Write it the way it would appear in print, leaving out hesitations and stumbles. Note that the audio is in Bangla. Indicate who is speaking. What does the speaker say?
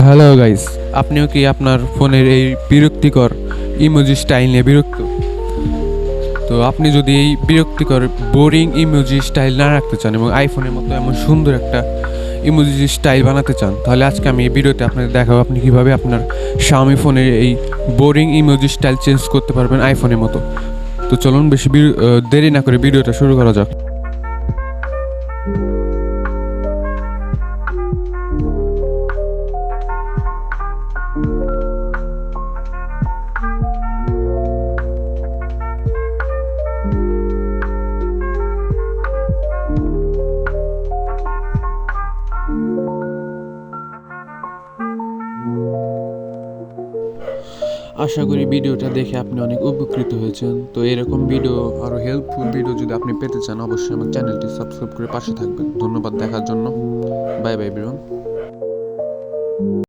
Speaker 1: হ্যালো গাইস, আপনিও কি আপনার ফোনের এই বিরক্তিকর ইমোজি স্টাইল নিয়ে বিরক্ত? তো আপনি যদি এই বিরক্তিকর বোরিং ইমোজি স্টাইল না রাখতে চান এবং আইফোনের মতো এমন সুন্দর একটা ইমোজি স্টাইল বানাতে চান, তাহলে আজকে আমি এই ভিডিওতে আপনাদের দেখাবো আপনি কীভাবে আপনার Xiaomi ফোনের এই বোরিং ইমোজি স্টাইল চেঞ্জ করতে পারবেন আইফোনের মতো। তো চলুন বেশি দেরি না করে ভিডিওটা শুরু করা যাক। আশা করি ভিডিওটা দেখে আপনি অনেক উপকৃত হয়েছেন। তো এরকম ভিডিও আরও হেল্পফুল ভিডিও যদি আপনি পেতে চান, অবশ্যই আমার চ্যানেলটি সাবস্ক্রাইব করে পাশে থাকবেন। ধন্যবাদ দেখার জন্য। Bye bye everyone.